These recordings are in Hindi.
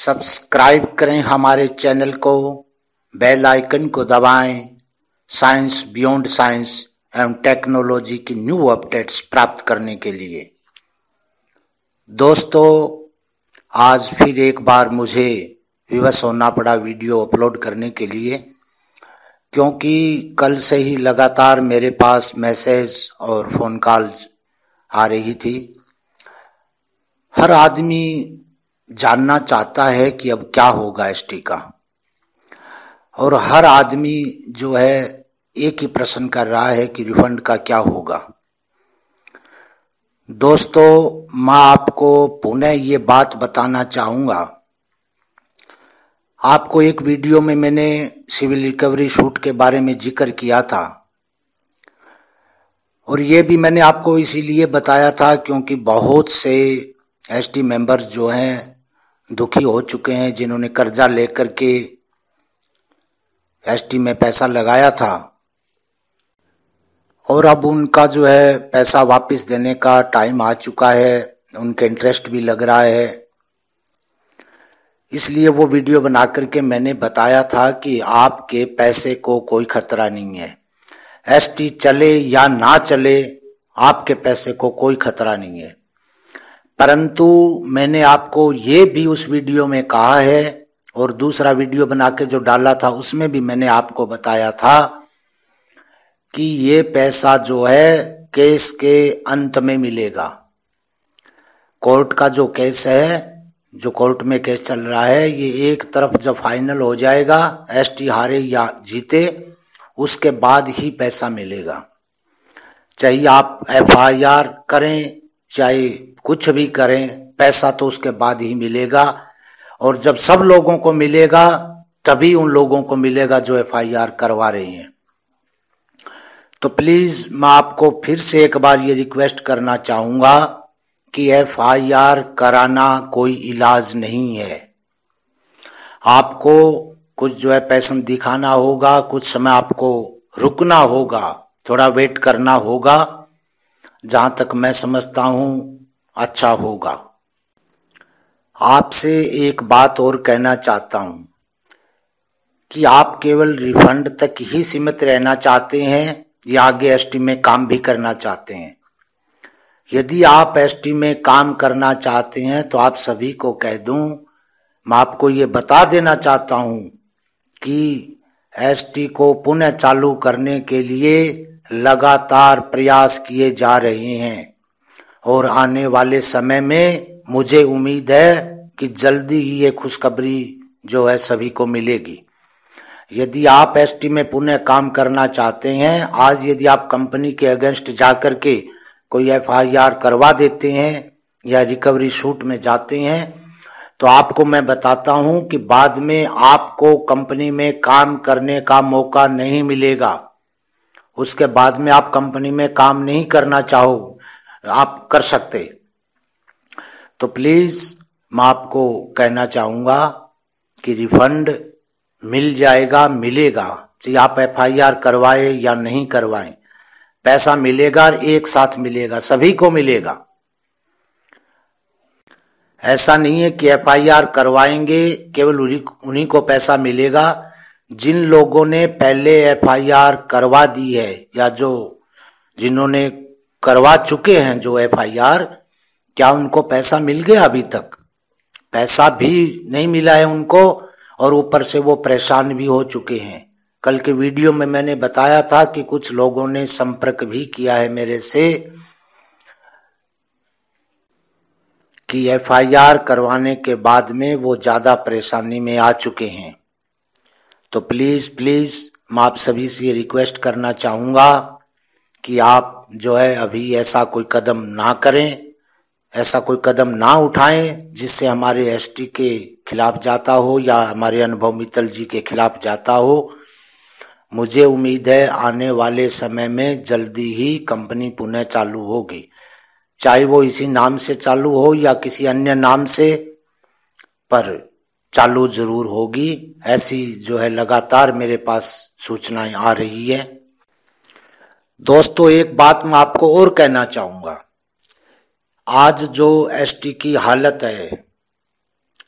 सब्सक्राइब करें हमारे चैनल को, बेल आइकन को दबाएं। साइंस बियॉन्ड साइंस एवं टेक्नोलॉजी की न्यू अपडेट्स प्राप्त करने के लिए। दोस्तों, आज फिर एक बार मुझे विवश होना पड़ा वीडियो अपलोड करने के लिए, क्योंकि कल से ही लगातार मेरे पास मैसेज और फ़ोन कॉल्स आ रही थी। हर आदमी जानना चाहता है कि अब क्या होगा एसटी का, और हर आदमी जो है एक ही प्रश्न कर रहा है कि रिफंड का क्या होगा। दोस्तों, मैं आपको पुनः ये बात बताना चाहूँगा। आपको एक वीडियो में मैंने सिविल रिकवरी शूट के बारे में जिक्र किया था, और ये भी मैंने आपको इसीलिए बताया था क्योंकि बहुत से एसटी मेंबर्स जो हैं दुखी हो चुके हैं, जिन्होंने कर्जा लेकर के एसटी में पैसा लगाया था और अब उनका जो है पैसा वापस देने का टाइम आ चुका है, उनके इंटरेस्ट भी लग रहा है। इसलिए वो वीडियो बना करके मैंने बताया था कि आपके पैसे को कोई खतरा नहीं है। एसटी चले या ना चले, आपके पैसे को कोई खतरा नहीं है। परंतु मैंने आपको ये भी उस वीडियो में कहा है, और दूसरा वीडियो बना के जो डाला था उसमें भी मैंने आपको बताया था कि ये पैसा जो है केस के अंत में मिलेगा। कोर्ट का जो केस है, जो कोर्ट में केस चल रहा है, ये एक तरफ जब फाइनल हो जाएगा, एसटी हारे या जीते, उसके बाद ही पैसा मिलेगा। चाहे आप एफआईआर करें, चाहे कुछ भी करें, पैसा तो उसके बाद ही मिलेगा। और जब सब लोगों को मिलेगा तभी उन लोगों को मिलेगा जो एफआईआर करवा रहे हैं। तो प्लीज मैं आपको फिर से एक बार ये रिक्वेस्ट करना चाहूंगा कि एफआईआर कराना कोई इलाज नहीं है। आपको कुछ जो है पैशन दिखाना होगा, कुछ समय आपको रुकना होगा, थोड़ा वेट करना होगा, जहां तक मैं समझता हूं अच्छा होगा। आपसे एक बात और कहना चाहता हूं कि आप केवल रिफंड तक ही सीमित रहना चाहते हैं या आगे एसटी में काम भी करना चाहते हैं। यदि आप एसटी में काम करना चाहते हैं तो आप सभी को कह दूं, मैं आपको ये बता देना चाहता हूं कि एसटी को पुनः चालू करने के लिए लगातार प्रयास किए जा रहे हैं, और आने वाले समय में मुझे उम्मीद है कि जल्दी ही ये खुशखबरी जो है सभी को मिलेगी। यदि आप एसटी में पुनः काम करना चाहते हैं, आज यदि आप कंपनी के अगेंस्ट जाकर के कोई एफआईआर करवा देते हैं या रिकवरी शूट में जाते हैं, तो आपको मैं बताता हूं कि बाद में आपको कंपनी में काम करने का मौका नहीं मिलेगा। उसके बाद में आप कंपनी में काम नहीं करना चाहो, आप कर सकते। तो प्लीज मैं आपको कहना चाहूंगा कि रिफंड मिल जाएगा, मिलेगा, चाहे आप एफआईआर करवाए या नहीं करवाएं, पैसा मिलेगा, एक साथ मिलेगा, सभी को मिलेगा। ऐसा नहीं है कि एफआईआर करवाएंगे केवल उन्हीं को पैसा मिलेगा। जिन लोगों ने पहले एफआईआर करवा दी है या जो जिन्होंने करवा चुके हैं जो एफआईआर, क्या उनको पैसा मिल गया? अभी तक पैसा भी नहीं मिला है उनको, और ऊपर से वो परेशान भी हो चुके हैं। कल के वीडियो में मैंने बताया था कि कुछ लोगों ने संपर्क भी किया है मेरे से कि एफआईआर करवाने के बाद में वो ज्यादा परेशानी में आ चुके हैं। तो प्लीज मैं आप सभी से रिक्वेस्ट करना चाहूंगा कि आप जो है अभी ऐसा कोई कदम ना करें, ऐसा कोई कदम ना उठाएं जिससे हमारे एसटी के खिलाफ जाता हो या हमारे अनुभव मित्तल जी के खिलाफ जाता हो। मुझे उम्मीद है आने वाले समय में जल्दी ही कंपनी पुनः चालू होगी, चाहे वो इसी नाम से चालू हो या किसी अन्य नाम से, पर चालू जरूर होगी। ऐसी जो है लगातार मेरे पास सूचनाएं आ रही है। दोस्तों, एक बात मैं आपको और कहना चाहूंगा। आज जो एसटी की हालत है,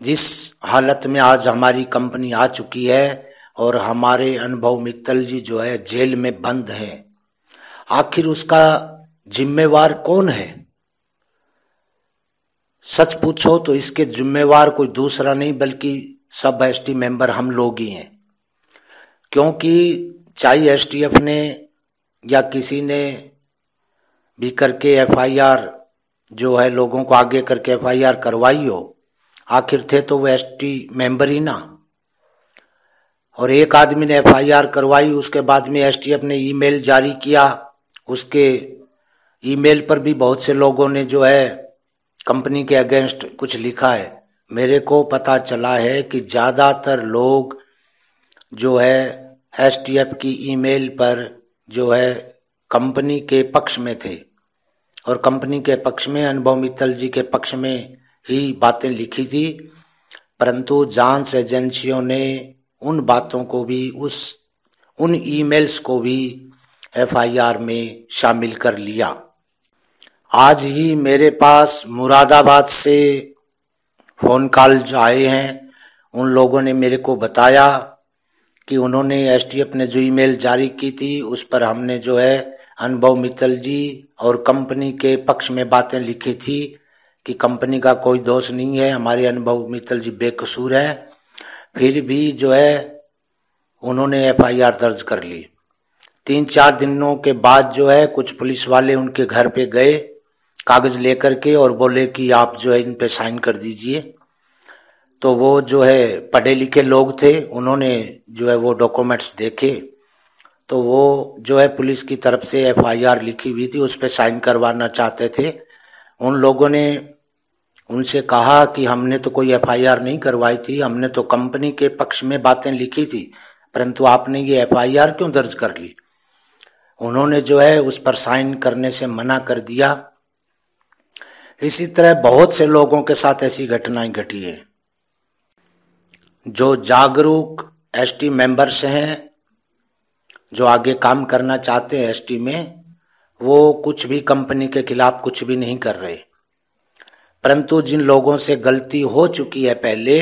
जिस हालत में आज हमारी कंपनी आ चुकी है और हमारे अनुभव मित्तल जी जो है जेल में बंद है, आखिर उसका जिम्मेवार कौन है? सच पूछो तो इसके जिम्मेवार कोई दूसरा नहीं बल्कि सब एसटी मेंबर हम लोग ही हैं। क्योंकि चाहे एसटीएफ ने या किसी ने भी करके एफआईआर जो है लोगों को आगे करके एफआईआर करवाई हो, आखिर थे तो वो एसटी मेंबर ही ना। और एक आदमी ने एफआईआर करवाई, उसके बाद में एसटीएफ ने ईमेल जारी किया, उसके ईमेल पर भी बहुत से लोगों ने जो है कंपनी के अगेंस्ट कुछ लिखा है। मेरे को पता चला है कि ज्यादातर लोग जो है एसटीएफ की ईमेल पर जो है कंपनी के पक्ष में थे और कंपनी के पक्ष में अनुभव मित्तल जी के पक्ष में ही बातें लिखी थी, परंतु जांच एजेंसियों ने उन बातों को भी उन ईमेल्स को भी एफआईआर में शामिल कर लिया। आज ही मेरे पास मुरादाबाद से फोन कॉल जो आए हैं, उन लोगों ने मेरे को बताया कि उन्होंने एसटीएफ ने जो ईमेल जारी की थी उस पर हमने जो है अनुभव मित्तल जी और कंपनी के पक्ष में बातें लिखी थी कि कंपनी का कोई दोष नहीं है, हमारे अनुभव मित्तल जी बेकसूर है। फिर भी जो है उन्होंने एफआईआर दर्ज कर ली। 3-4 दिनों के बाद जो है कुछ पुलिस वाले उनके घर पे गए कागज लेकर के और बोले कि आप जो है इन पे साइन कर दीजिए। तो वो जो है पढ़े लिखे लोग थे, उन्होंने जो है वो डॉक्यूमेंट्स देखे, तो वो जो है पुलिस की तरफ से एफआईआर लिखी हुई थी उस पे साइन करवाना चाहते थे। उन लोगों ने उनसे कहा कि हमने तो कोई एफआईआर नहीं करवाई थी, हमने तो कंपनी के पक्ष में बातें लिखी थी, परंतु आपने ये एफआईआर क्यों दर्ज कर ली? उन्होंने जो है उस पर साइन करने से मना कर दिया। इसी तरह बहुत से लोगों के साथ ऐसी घटनाएं घटी है। जो जागरूक एसटी मेंबर्स हैं, जो आगे काम करना चाहते हैं एसटी में, वो कुछ भी कंपनी के खिलाफ कुछ भी नहीं कर रहे, परंतु जिन लोगों से गलती हो चुकी है पहले,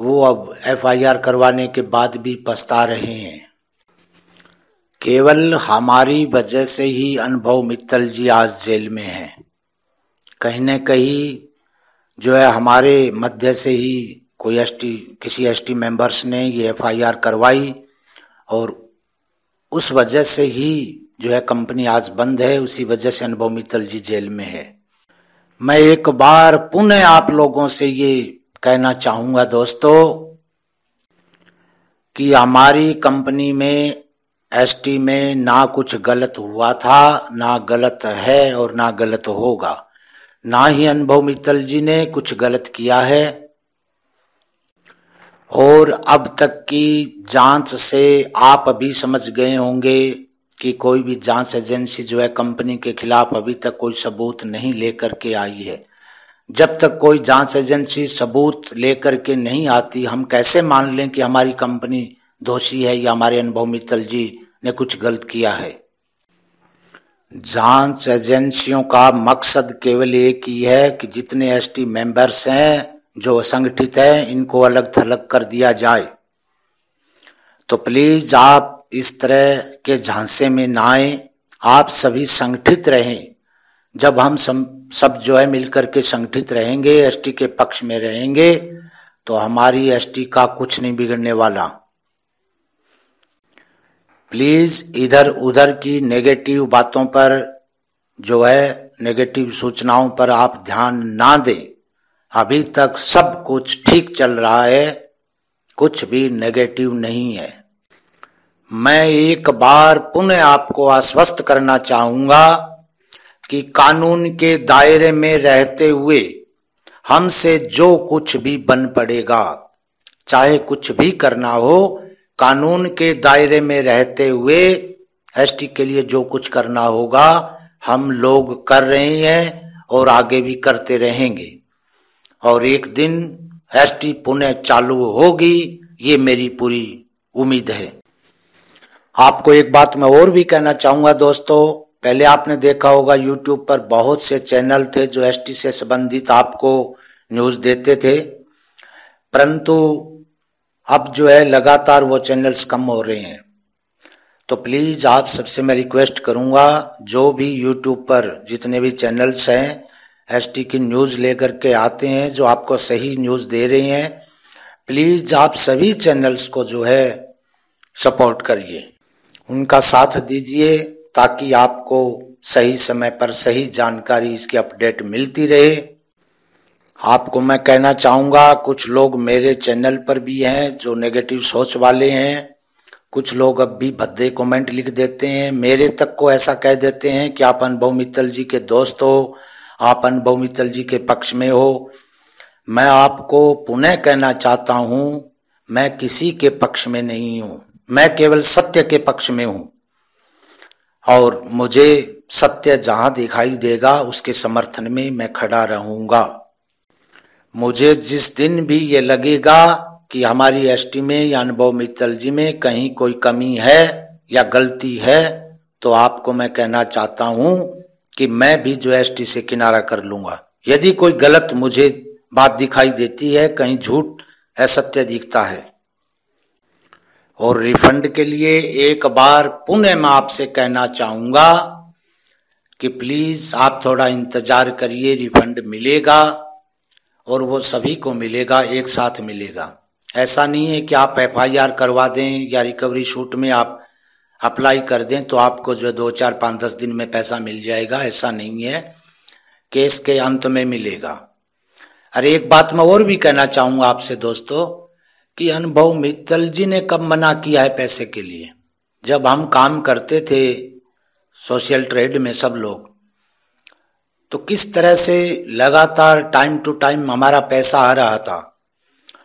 वो अब एफआईआर करवाने के बाद भी पछता रहे हैं। केवल हमारी वजह से ही अनुभव मित्तल जी आज जेल में हैं। कहीं न कहीं जो है हमारे मध्य से ही किसी एसटी मेंबर्स ने ये एफआईआर करवाई और उस वजह से ही जो है कंपनी आज बंद है, उसी वजह से अनुभव मित्तल जी जेल में है। मैं एक बार पुनः आप लोगों से ये कहना चाहूंगा दोस्तों कि हमारी कंपनी में एसटी में ना कुछ गलत हुआ था, ना गलत है और ना गलत होगा, ना ही अनुभव मित्तल जी ने कुछ गलत किया है। और अब तक की जांच से आप अभी समझ गए होंगे कि कोई भी जांच एजेंसी जो है कंपनी के खिलाफ अभी तक कोई सबूत नहीं लेकर के आई है। जब तक कोई जांच एजेंसी सबूत लेकर के नहीं आती, हम कैसे मान लें कि हमारी कंपनी दोषी है या हमारे अनुभव मित्तल जी ने कुछ गलत किया है? जांच एजेंसियों का मकसद केवल एक ही है कि जितने एसटी मेंबर्स हैं जो संगठित है, इनको अलग थलग कर दिया जाए। तो प्लीज आप इस तरह के झांसे में ना आए, आप सभी संगठित रहें। जब हम सब जो है मिलकर के संगठित रहेंगे, एसटी के पक्ष में रहेंगे, तो हमारी एसटी का कुछ नहीं बिगड़ने वाला। प्लीज इधर उधर की नेगेटिव बातों पर जो है नेगेटिव सूचनाओं पर आप ध्यान ना दें। अभी तक सब कुछ ठीक चल रहा है, कुछ भी नेगेटिव नहीं है। मैं एक बार पुनः आपको आश्वस्त करना चाहूंगा कि कानून के दायरे में रहते हुए हमसे जो कुछ भी बन पड़ेगा, चाहे कुछ भी करना हो, कानून के दायरे में रहते हुए एसटी के लिए जो कुछ करना होगा हम लोग कर रहे हैं और आगे भी करते रहेंगे। और एक दिन एसटी पुनः चालू होगी, ये मेरी पूरी उम्मीद है। आपको एक बात मैं और भी कहना चाहूंगा दोस्तों, पहले आपने देखा होगा यूट्यूब पर बहुत से चैनल थे जो एसटी से संबंधित आपको न्यूज देते थे, परंतु अब जो है लगातार वो चैनल्स कम हो रहे हैं। तो प्लीज आप सबसे मैं रिक्वेस्ट करूंगा, जो भी यूट्यूब पर जितने भी चैनल्स हैं एसटी की न्यूज लेकर के आते हैं, जो आपको सही न्यूज दे रहे हैं, प्लीज आप सभी चैनल्स को जो है सपोर्ट करिए, उनका साथ दीजिए, ताकि आपको सही समय पर सही जानकारी इसकी अपडेट मिलती रहे। आपको मैं कहना चाहूंगा, कुछ लोग मेरे चैनल पर भी हैं जो नेगेटिव सोच वाले हैं। कुछ लोग अब भी भद्दे कमेंट लिख देते हैं, मेरे तक को ऐसा कह देते हैं कि आप अनुभव मित्तल जी के दोस्त हो, आप अनुभव मित्तल जी के पक्ष में हो। मैं आपको पुनः कहना चाहता हूं, मैं किसी के पक्ष में नहीं हूं, मैं केवल सत्य के पक्ष में हूं, और मुझे सत्य जहां दिखाई देगा उसके समर्थन में मैं खड़ा रहूंगा। मुझे जिस दिन भी ये लगेगा कि हमारी एसटी में या अनुभव मित्तल जी में कहीं कोई कमी है या गलती है, तो आपको मैं कहना चाहता हूं कि मैं भी जो एसटी से किनारा कर लूंगा। यदि कोई गलत मुझे बात दिखाई देती है, कहीं झूठ असत्य दिखता है। और रिफंड के लिए एक बार पुनः मैं आपसे कहना चाहूंगा कि प्लीज आप थोड़ा इंतजार करिए, रिफंड मिलेगा और वो सभी को मिलेगा, एक साथ मिलेगा। ऐसा नहीं है कि आप एफआईआर करवा दें या रिकवरी शूट में आप अप्लाई कर दें तो आपको जो 2, 4, 5, 10 दिन में पैसा मिल जाएगा। ऐसा नहीं है, केस के अंत में मिलेगा। अरे एक बात मैं और भी कहना चाहूंगा आपसे दोस्तों, कि अनुभव मित्तल जी ने कब मना किया है पैसे के लिए? जब हम काम करते थे सोशल ट्रेड में सब लोग, तो किस तरह से लगातार टाइम टू टाइम हमारा पैसा आ रहा था।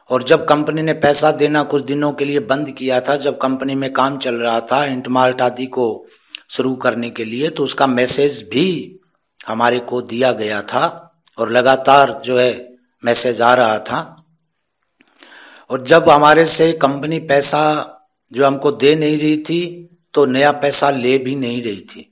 और जब कंपनी ने पैसा देना कुछ दिनों के लिए बंद किया था, जब कंपनी में काम चल रहा था इंटमार्ट आदि को शुरू करने के लिए, तो उसका मैसेज भी हमारे को दिया गया था और लगातार जो है मैसेज आ रहा था। और जब हमारे से कंपनी पैसा जो हमको दे नहीं रही थी, तो नया पैसा ले भी नहीं रही थी।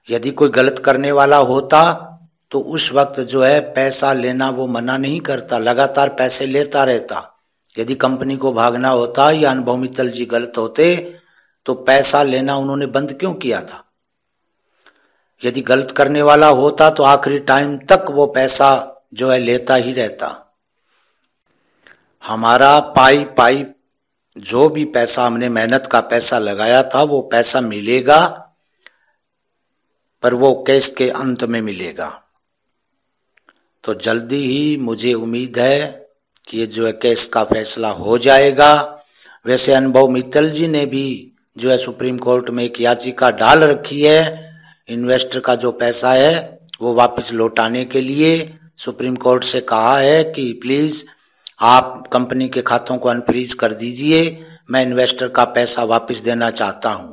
यदि कोई गलत करने वाला होता तो उस वक्त जो है पैसा लेना वो मना नहीं करता, लगातार पैसे लेता रहता। यदि कंपनी को भागना होता या अनुभव मित्तल जी गलत होते तो पैसा लेना उन्होंने बंद क्यों किया था? यदि गलत करने वाला होता तो आखिरी टाइम तक वो पैसा जो है लेता ही रहता। हमारा पाई जो भी पैसा हमने मेहनत का पैसा लगाया था वो पैसा मिलेगा, पर वो केस के अंत में मिलेगा। तो जल्दी ही मुझे उम्मीद है कि ये जो है केस का फैसला हो जाएगा। वैसे अनुभव मित्तल जी ने भी जो है सुप्रीम कोर्ट में एक याचिका डाल रखी है, इन्वेस्टर का जो पैसा है वो वापस लौटाने के लिए। सुप्रीम कोर्ट से कहा है कि प्लीज आप कंपनी के खातों को अनफ्रीज कर दीजिए, मैं इन्वेस्टर का पैसा वापस देना चाहता हूं।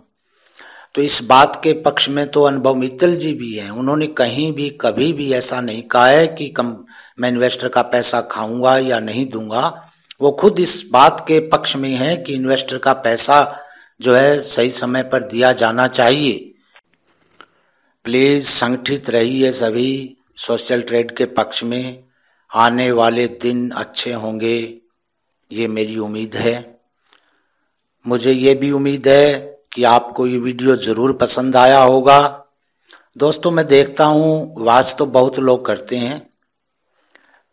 तो इस बात के पक्ष में तो अनुभव मित्तल जी भी हैं, उन्होंने कहीं भी कभी भी ऐसा नहीं कहा है कि मैं इन्वेस्टर का पैसा खाऊंगा या नहीं दूंगा। वो खुद इस बात के पक्ष में है कि इन्वेस्टर का पैसा जो है सही समय पर दिया जाना चाहिए। प्लीज संगठित रहिए सभी सोशल ट्रेड के पक्ष में, आने वाले दिन अच्छे होंगे, ये मेरी उम्मीद है। मुझे ये भी उम्मीद है कि आपको ये वीडियो जरूर पसंद आया होगा। दोस्तों मैं देखता हूँ वॉच तो बहुत लोग करते हैं,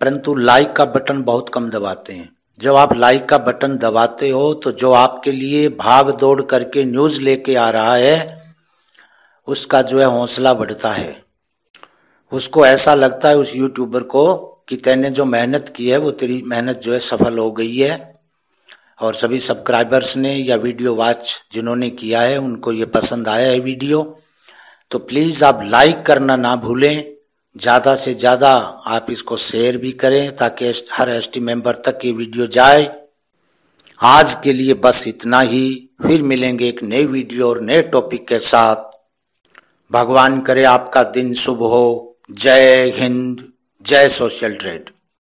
परंतु लाइक का बटन बहुत कम दबाते हैं। जब आप लाइक का बटन दबाते हो तो जो आपके लिए भाग दौड़ करके न्यूज लेके आ रहा है उसका जो है हौसला बढ़ता है। उसको ऐसा लगता है उस यूट्यूबर को कि तैने जो मेहनत की है वो तेरी मेहनत जो है सफल हो गई है। और सभी सब्सक्राइबर्स ने या वीडियो वॉच जिन्होंने किया है उनको ये पसंद आया है वीडियो, तो प्लीज आप लाइक करना ना भूलें। ज्यादा से ज्यादा आप इसको शेयर भी करें ताकि हर एसटी मेंबर तक ये वीडियो जाए। आज के लिए बस इतना ही, फिर मिलेंगे एक नई वीडियो और नए टॉपिक के साथ। भगवान करे आपका दिन शुभ हो। जय हिंद, जय सोशल ट्रेड।